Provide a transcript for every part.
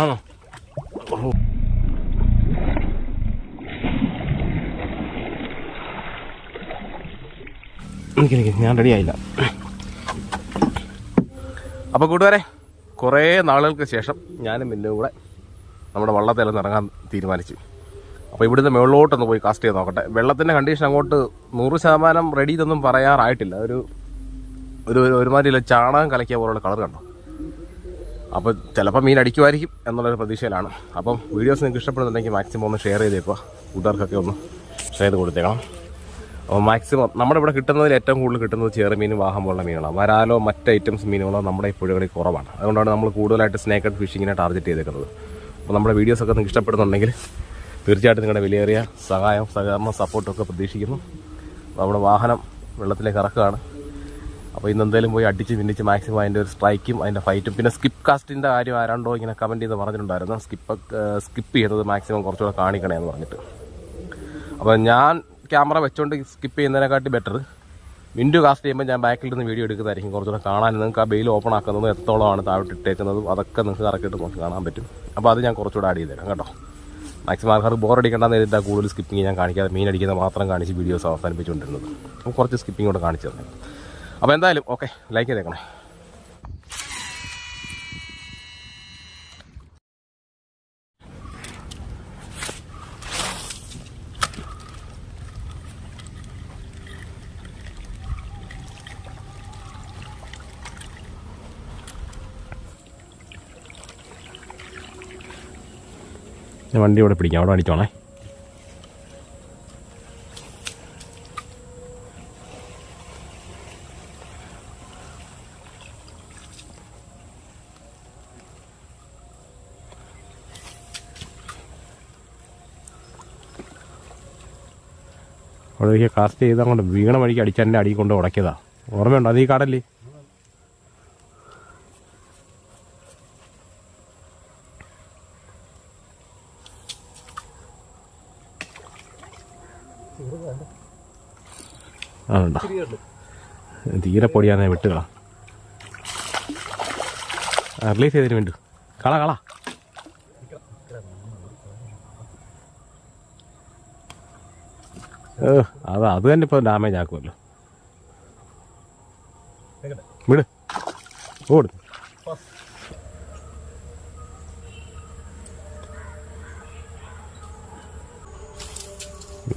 ആണോ? എനിക്ക് ഞാൻ റെഡി ആയില്ല. അപ്പോൾ കൂട്ടുകാരെ, കുറേ നാളുകൾക്ക് ശേഷം ഞാനും മിന്നും കൂടെ നമ്മുടെ വള്ളത്തേലൊന്ന് ഇറങ്ങാൻ തീരുമാനിച്ചു. അപ്പോൾ ഇവിടുന്ന് മുകളിലോട്ടൊന്ന് പോയി കാസ്റ്റ് ചെയ്ത് നോക്കട്ടെ. വെള്ളത്തിൻ്റെ കണ്ടീഷൻ അങ്ങോട്ട് 100% റെഡി ഇതൊന്നും പറയാറായിട്ടില്ല. ഒരുമാതിരി ചാണകം കലക്കിയ പോലുള്ള കളർ കണ്ടോ. അപ്പോൾ ചിലപ്പോൾ മീൻ അടിക്കുമായിരിക്കും എന്നുള്ളൊരു പ്രതീക്ഷയിലാണ്. അപ്പം വീഡിയോസ് നിങ്ങൾക്ക് ഇഷ്ടപ്പെടുന്നുണ്ടെങ്കിൽ മാക്സിമം ഒന്ന് ഷെയർ ചെയ്തേക്കുക. കൂട്ടുകാർക്കൊക്കെ ഒന്ന് ഷെയർ ചെയ്ത് കൊടുത്തേക്കണം. അപ്പോൾ മാക്സിമം നമ്മുടെ ഇവിടെ കിട്ടുന്നതിൽ ഏറ്റവും കൂടുതൽ കിട്ടുന്നത് ചെറുമീനും വാഹം പോലുള്ള മീനുകളാണ്. വരാലോ മറ്റ് ഐറ്റംസ് മീനുകളോ നമ്മുടെ ഈ പുഴകളിൽ കുറവാണ്. അതുകൊണ്ടാണ് നമ്മൾ കൂടുതലായിട്ട് സ്നേക്ക് ആൻഡ് ഫിഷിങ്ങിനെ ടാർഗറ്റ് ചെയ്തേക്കുന്നത്. അപ്പോൾ നമ്മുടെ വീഡിയോസൊക്കെ നിങ്ങൾക്ക് ഇഷ്ടപ്പെടുന്നുണ്ടെങ്കിൽ തീർച്ചയായിട്ടും നിങ്ങളുടെ വിലയേറിയ സഹായം, സഹകരണം, സപ്പോർട്ടൊക്കെ പ്രതീക്ഷിക്കുന്നു. നമ്മുടെ വാഹനം വെള്ളത്തിലേക്ക് ഇറക്കുകയാണ്. അപ്പോൾ ഇന്നെന്തെങ്കിലും പോയി അടിച്ച് പിന്നിച്ച് മാക്സിമം അതിൻ്റെ ഒരു സ്ട്രൈക്കും അതിൻ്റെ ഫൈറ്റും. പിന്നെ സ്കിപ്പ് കാസ്റ്റിൻ്റെ കാര്യം ആരാണ്ടോ ഇങ്ങനെ കമൻറ്റ് ചെയ്ത് പറഞ്ഞിട്ടുണ്ടായിരുന്നു. സ്കിപ്പ് ചെയ്യുന്നത് മാക്സിമം കുറച്ചുകൂടെ കാണിക്കണേ എന്ന് പറഞ്ഞിട്ട്. അപ്പോൾ ഞാൻ ക്യാമറ വെച്ചുകൊണ്ട് സ്കിപ്പ് ചെയ്യുന്നതിനെക്കാട്ടി ബെറ്റർ വിൻഡോ കാസ്റ്റ് ചെയ്യുമ്പോൾ ഞാൻ ബാക്കിൽ നിന്ന് വീഡിയോ എടുക്കുന്നതായിരിക്കും കുറച്ചുകൂടെ കാണാൻ. നിങ്ങൾക്ക് ആ ബെയിൽ ഓപ്പൺ ആക്കുന്നതും എത്രത്തോളമാണ് താഴോട്ട് ഇട്ടേക്കുന്നതും അതൊക്കെ നിങ്ങൾക്ക് കറക്റ്റായിട്ട് നോക്കി കാണാൻ പറ്റും. അപ്പോൾ അത് ഞാൻ കുറച്ചുകൂടെ ആഡ് ചെയ്തേക്കാം കേട്ടോ. മാക്സിമം ആൾക്കാർ ബോറടിക്കേണ്ടെന്ന് എഴുതിയിട്ടാണ് കൂടുതൽ സ്കിപ്പിങ് ഞാൻ കാണിക്കാതെ മീൻ അടിക്കുന്നത് മാത്രം കാണിച്ച് വീഡിയോസ് അവസാനിപ്പിച്ചുകൊണ്ടിരുന്നത്. അപ്പോൾ കുറച്ച് സ്കിപ്പിംഗ് കൂടെ കാണിച്ചു തന്നെ. അപ്പോൾ എന്തായാലും ഓക്കെ, ലൈക്ക് ചെയ്തേക്കണേ. ഞാൻ വണ്ടി ഇവിടെ പിടിക്കാം, അവിടെ അടിച്ചോണേ. അവിടെ കാസ്റ്റ് ചെയ്ത് അങ്ങോട്ട് വീണ വഴിക്ക് അടിച്ചെൻ്റെ അടി കൊണ്ട് ഉടക്കിയതാ. ഓർമ്മയുണ്ടോ? അത് ഈ കടല്ലേ? ആണോ? തീരെ പൊടിയാന്നെ വിട്ടുകള. റിലീസ് ചെയ്തിട്ട് വേണ്ടു. കള അത് തന്നെ ഇപ്പോൾ ഡാമേജ് ആക്കുമല്ലോ. വിട് ഓട്.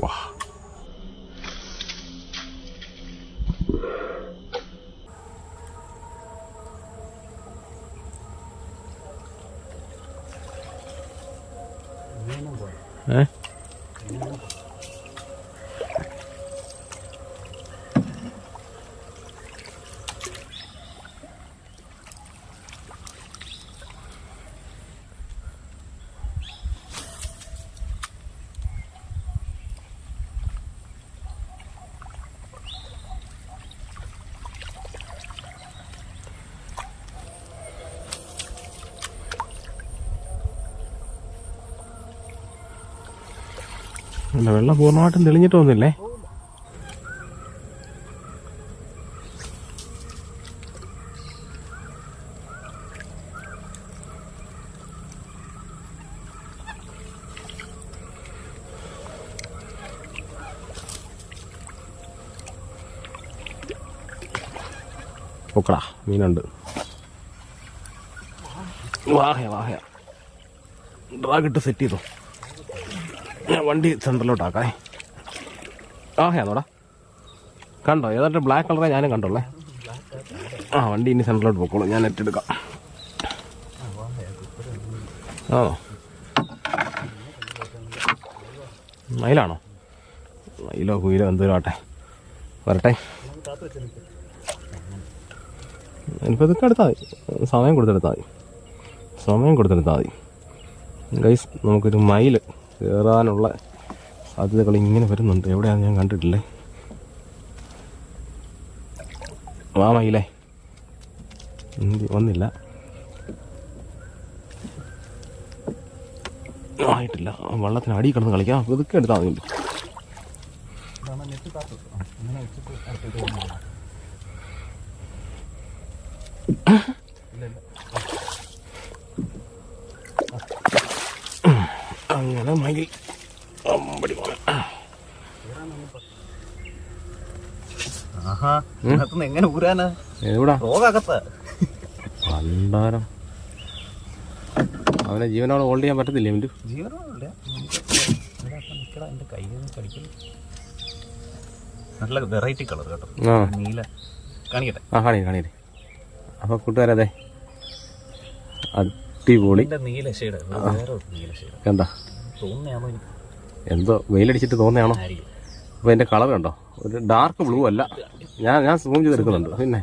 വാ, വെള്ളം പൂർണ്ണമായിട്ടും തെളിഞ്ഞിട്ട് വന്നില്ലേ? പൊക്കടാ, മീനുണ്ട്. വാഹ ഡ്രാഗിട്ട് സെറ്റ് ചെയ്തോ. ഞാൻ വണ്ടി സെൻറ്ററിലോട്ടാക്കേ. ആഹയാന്നോടാ, കണ്ടോ? ഏതാണ്ട് ബ്ലാക്ക് കളറേ ഞാനും കണ്ടോളേ. വണ്ടി ഇനി സെൻറ്ററിലോട്ട് പോക്കോളൂ, ഞാൻ നെറ്റ് എടുക്കാം. മയിലാണോ? മയിലോ കുയിലോ എന്തോരും ആട്ടെ, വരട്ടെ. ഇനിയിപ്പോൾ ഇതൊക്കെ എടുത്താൽ മതി, സമയം കൊടുത്തെടുത്താൽ മതി. ഗൈസ്, നമുക്കൊരു മയിൽ കയറാനുള്ള സാധ്യതകൾ ഇങ്ങനെ വരുന്നുണ്ട്. എവിടെയാണെന്ന് ഞാൻ കണ്ടിട്ടില്ലേ. വാ മയിലേ, വന്നില്ല, ആയിട്ടില്ല. വെള്ളത്തിന് അടി കിടന്ന് കളിക്കാം. ഇതൊക്കെ എടുത്താൽ മതി. സാധനം മയിൽ അമ്പടി പോലെ. എങ്ങനെ ഊരാനാ? എവിടാ റോഗകത്ത് പണ്ടാരം അവനെ ജീവനോടെ ഹോൾഡ് ചെയ്യാൻ പറ്റത്തില്ലേ? എൻ്റെ ജീവനോടില്ല. എൻ്റെ കയ്യിൽ കടിക്കുന്നു. നല്ല വെറൈറ്റി കളർ കേട്ടോ. നീല കാണിക്കട്ടെ. കാണിക്കട്ടെ. അപ്പോൾ കൂട്ടുകാരതെ അടിപൊളി നീല ഷെയ്ഡ്. വേറെ നീല ഷെയ്ഡ് കണ്ടോ? തോന്നുന്നതാണോ? എന്തോ വെയിലടിച്ചിട്ട് തോന്നുകയാണോ? അപ്പോൾ എൻ്റെ കളർ കണ്ടോ? ഒരു ഡാർക്ക് ബ്ലൂ അല്ല. ഞാൻ സൂം ചെയ്തെടുക്കുന്നുണ്ട്. പിന്നെ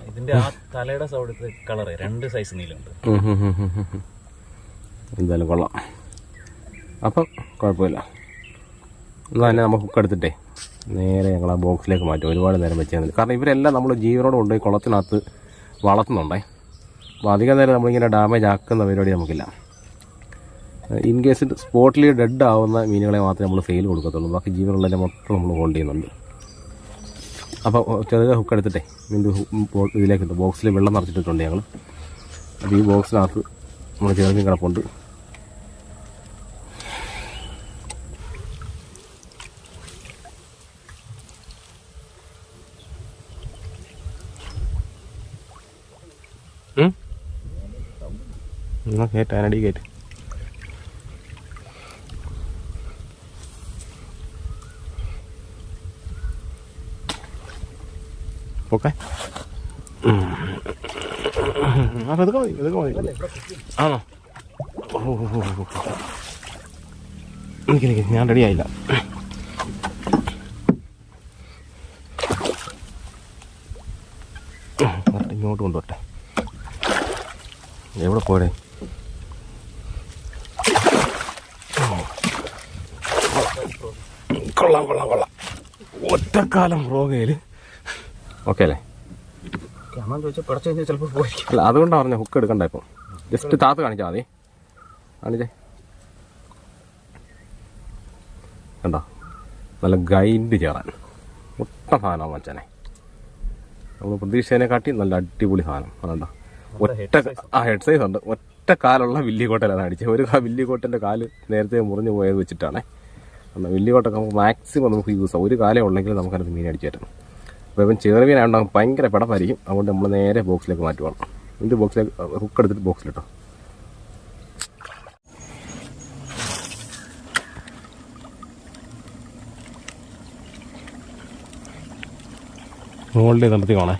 ഇതിന്റെ ആ തലയുടെ സൗണ്ടത്തെ കളർ 2 സൈസ് നീലുണ്ട്. എന്തായാലും കൊള്ളാം. അപ്പം കുഴപ്പമില്ല. എന്നാൽ തന്നെ നമുക്ക് ഹുക്ക് എടുത്തിട്ടേ നേരെ ഞങ്ങൾ ആ ബോക്സിലേക്ക് മാറ്റും. ഒരുപാട് നേരം വെച്ചാൽ മതി. കാരണം ഇവരെല്ലാം നമ്മൾ ജീവനോട് കൊണ്ടുപോയി കുളത്തിനകത്ത് വളർത്തുന്നുണ്ടേ. അപ്പോൾ അധികം നേരം നമ്മളിങ്ങനെ ഡാമേജ് ആക്കുന്ന പരിപാടി നമുക്കില്ല. ഇൻ കേസ് സ്പോട്ടിൽ ഡെഡ് ആവുന്ന മീനുകളെ മാത്രമേ നമ്മൾ സെയിൽ കൊടുക്കത്തുള്ളൂ. ബാക്കി ജീവനുള്ളതിനെ മൊത്തം നമ്മൾ ഹോൾഡ് ചെയ്യുന്നുണ്ട്. അപ്പോൾ ചെറിയ ഹുക്ക് എടുത്തിട്ടേ വീണ്ടും ഇതിലേക്ക് ഇട്ടു. ബോക്സിൽ വെള്ളം നിറച്ചിട്ടിട്ടുണ്ട് ഞങ്ങൾ. അപ്പോൾ ഈ ബോക്സിനകത്ത് നമ്മൾ ചെറുമീൻ കിടപ്പുണ്ട്. കയറ്റ അതിനടി കയറ്റ്. ഓക്കെ അപ്പം ഇതൊക്കെ മതി. ആണോ? എനിക്ക് ഞാൻ റെഡി ആയില്ല. ഇങ്ങോട്ട് കൊണ്ടുപോട്ടെ. എവിടെ പോരെ? കൊള്ളാം. ഒറ്റക്കാലം റോഗയിൽ ഓക്കെ അല്ലേ? അല്ല, അതുകൊണ്ടാണ് പറഞ്ഞ ഹുക്ക് എടുക്കണ്ട. ഇപ്പം ജസ്റ്റ് താത്ത് കാണിച്ചാൽ മതി. കാണിച്ചേ. കണ്ടോ? നല്ല ഗൈഡ് ചേരാൻ ഒട്ട സാധനമാണ് മച്ചാനെ. നമ്മൾ പ്രതീക്ഷേനെ കാട്ടി നല്ല അടിപൊളി സാധനം. അതുകൊണ്ടോ ഹെഡ് സൈസ് ഉണ്ട്. ഒറ്റ കാലുള്ള വില്ലിക്കോട്ടയിലാണ് അടിച്ചത്. ഒരു വില്ലിക്കോട്ടൻ്റെ കാല് നേരത്തെ മുറിഞ്ഞു പോയത് വെച്ചിട്ടാണ്. എന്നാൽ വില്ലിക്കോട്ടൊക്കെ നമുക്ക് മാക്സിമം നമുക്ക് യൂസ് ആവും. ഒരു കാലം ഉണ്ടെങ്കിൽ നമുക്കത് മീൻ അടിച്ചു തരണം. അപ്പോൾ ഇപ്പം ചെറുമീനായതുകൊണ്ട് ഭയങ്കര പിടപ്പായിരിക്കും. അതുകൊണ്ട് നമ്മൾ നേരെ ബോക്സിലേക്ക് മാറ്റുവാണ്. ഇതിൻ്റെ ബോക്സിലേക്ക് ഹുക്ക് എടുത്തിട്ട് ബോക്സിലിട്ടോ. ഹോൾഡ് ചെയ്ത് നിർത്തി കാണേ.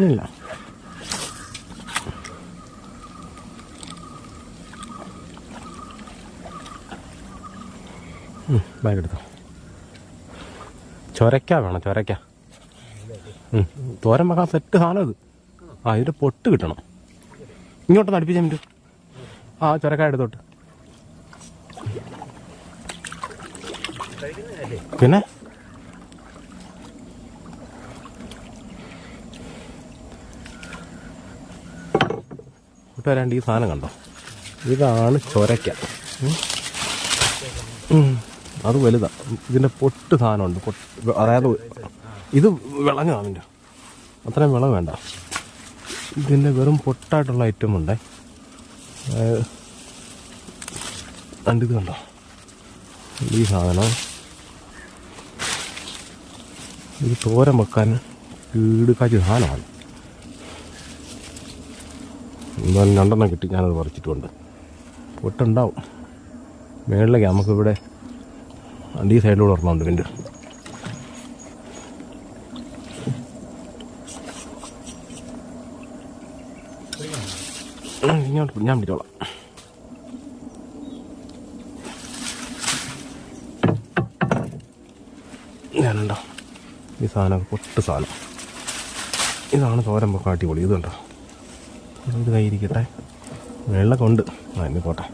ഇല്ല ബാഗ് എടുത്തോ. ചൊരക്ക വേണം. ചൊരക്ക തോരൻ വെക്കാൻ സെറ്റ് സാധനം ഇത്. ഇതിൻ്റെ പൊട്ട് കിട്ടണം. ഇങ്ങോട്ടൊന്ന് അടുപ്പിച്ചാൽ പറ്റും. ചൊരക്ക എടുത്തോട്ട്. പിന്നെ കൂട്ടുകാരാണ്ട് ഈ സാധനം കണ്ടോ? ഇതാണ് ചൊരക്ക. അത് വലുതാണ്. ഇതിൻ്റെ പൊട്ട് സാധനമുണ്ട്. അതായത് ഇത് വിളഞ്ഞതാണ്. അതിൻ്റെ അത്രയും വിളവ് വേണ്ട. ഇതിൻ്റെ വെറും പൊട്ടായിട്ടുള്ള ഐറ്റം ഉണ്ട്. ഇത് കണ്ടോ? ഈ സാധനം ഇത് തോരൻ വെക്കാൻ കീടുക്കാച്ചി സാധനമാണ്. എന്തായാലും 2 കിട്ടി. ഞാനത് പറിച്ചിട്ടുണ്ട്. പൊട്ടുണ്ടാവും മേളിലേക്ക്. നമുക്കിവിടെ ഈ സൈഡിലൂടെ ഒരെണ്ണമുണ്ട്. പിന്നെ ഇങ്ങോട്ട് ഞാൻ പിടിച്ചോളാം. ഞാനുണ്ടോ ഈ സാധനം? പൊട്ട് സാധനം. ഇതാണ് തോരൻ വെക്കാൻ അടിപൊളി. ഇത് കണ്ടോ? ഇത് കയ്യിരിക്കട്ടെ. വെള്ളമൊക്കെ ഉണ്ട്. അതിന് പോട്ടെ.